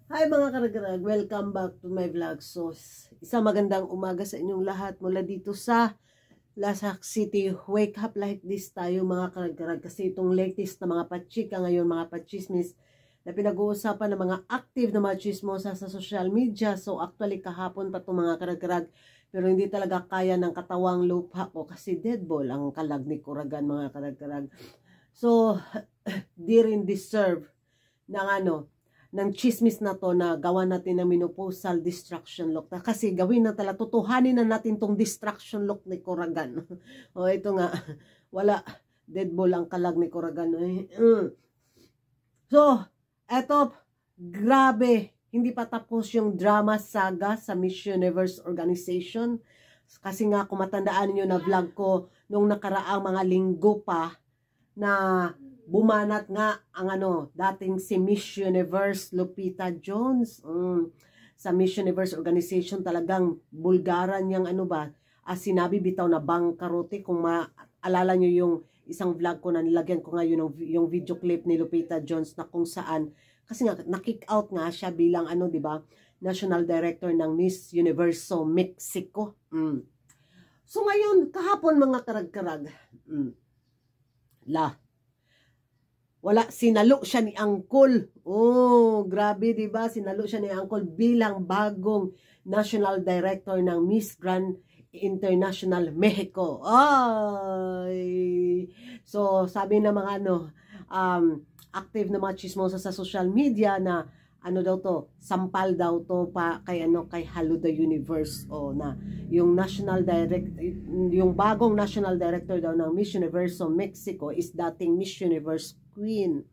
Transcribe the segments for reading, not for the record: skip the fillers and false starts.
Hi mga karagdag, welcome back to my vlog. So, isang magandang umaga sa inyong lahat mula dito sa Lasak City. Wake up like this tayo mga karagdag kasi itong latest na mga pachika ngayon, mga pachismis na pinag-uusapan ng mga active na mga chismosa sa social media. So actually kahapon pa itong mga karagdag pero hindi talaga kaya ng katawang lupa ko kasi dead ball ang kalag ni Kuragan mga karagdag. So, di rin deserve ng chismis na to na gawa natin ng menopausal distraction look. Kasi gawin na talaga, tutuhanin na natin tong distraction look ni Kuragan. O ito nga, wala, dead ball ang kalag ni Kuragan. So, eto, grabe, hindi pa tapos yung drama saga sa Miss Universe organization. Kasi nga, kung matandaan nyo na vlog ko nung nakaraang mga linggo pa na bumanat nga ang dating si Miss Universe Lupita Jones. Sa Miss Universe organization talagang bulgaran yang sinabi bitaw na bangkarote. Kung maalala nyo yung isang vlog ko na nilagyan ko ngayon yung video clip ni Lupita Jones na kung saan, kasi nga na-kick out nga siya bilang di ba, National Director ng Miss Universo Mexico. So ngayon, kahapon mga karag-karag, wala, sinalo siya ni Angkol. Oh, grabe, di ba? Sinalo siya ni Angkol bilang bagong National Director ng Miss Grand International Mexico. Ay! So, sabi ng mga active na mga chismosa sa social media na daw to, sampal daw to pa kay Haluda Universe na yung yung bagong National Director daw ng Miss Universo Mexico is dating Miss Universe Queen.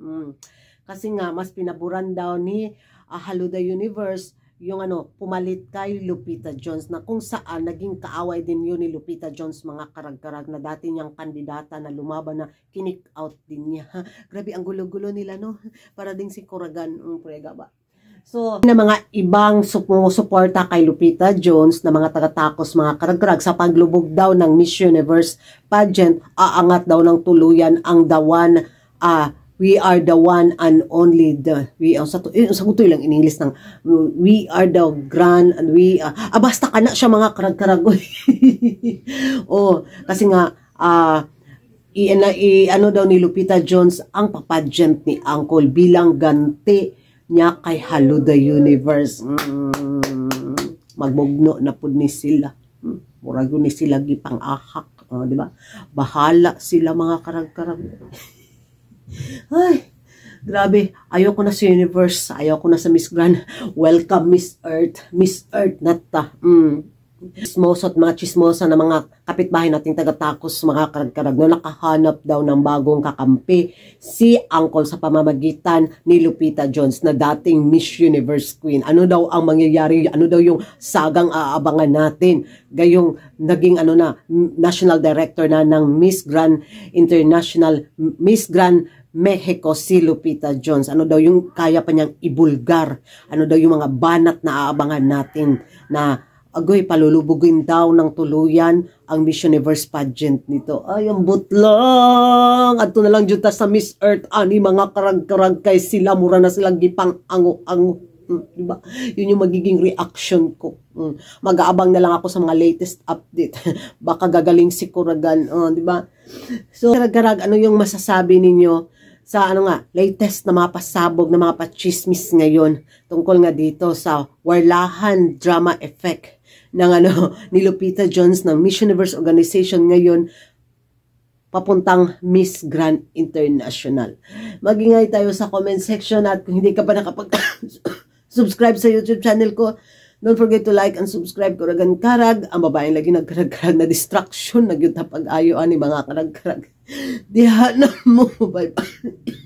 Kasi nga mas pinaburan daw ni Haluda Universe yung pumalit kay Lupita Jones na kung saan naging kaaway din yun ni Lupita Jones mga karag-karag na dati niyang kandidata na lumaban na kinik out din niya. Grabe ang gulo-gulo nila para ding si Kuragan prega ba. So, na mga ibang sumusuporta kay Lupita Jones na mga taga-takos, mga karag-karag sa paglubog daw ng Miss Universe pageant, aangat daw ng tuluyan ang the one, we are the one and only sagutoy lang in English ng we are the grand and we basta ka na siya mga karag-karag. Kasi nga daw ni Lupita Jones ang papageant ni Angkol bilang ganti niya kay Haluda Universe. Magbugno na pud ni sila. Murag ni sila gipang ahak, di ba? Bahala sila mga karag-karag. Ay, grabe. Ayoko na sa Universe, ayoko na sa Miss Grand. Welcome Miss Earth. Miss Earth nata. Chismosa at mga chismosa na mga kapitbahay nating taga-takos mga karag-karag na nakahanap daw ng bagong kakampi si Angkol sa pamamagitan ni Lupita Jones na dating Miss Universe Queen. Ano daw ang mangyayari? Ano daw yung sagang aabangan natin? Gayong naging National Director na ng Miss Grand International, Miss Grand Mexico si Lupita Jones. Ano daw yung kaya pa niyang ibulgar? Ano daw yung mga banat na aabangan natin na palulubugin daw ng tuluyan ang Miss Universe pageant nito. Ay, ang butlang! At na lang juta sa Miss Earth, mga karag-karag kay sila, mura na silang gipang ango-ango. Diba? Yun yung magiging reaction ko. Mag-aabang na lang ako sa mga latest update. Baka gagaling si Kuragan. Diba? So, karag-karag, ano yung masasabi ninyo sa latest na mga pasabog, na mga pachismis ngayon tungkol nga dito sa Warlahan drama effect ng ni Lupita Jones ng Miss Universe organization ngayon papuntang Miss Grand International. Magingay tayo sa comment section at kung hindi ka pa nakapag-subscribe sa YouTube channel ko, don't forget to like and subscribe. Kuragan Karag, ang babaeng lagi nagkarag-karag na distraction, nagyutapag-ayo ani mga karag-karag. Diha na mo, bye-bye.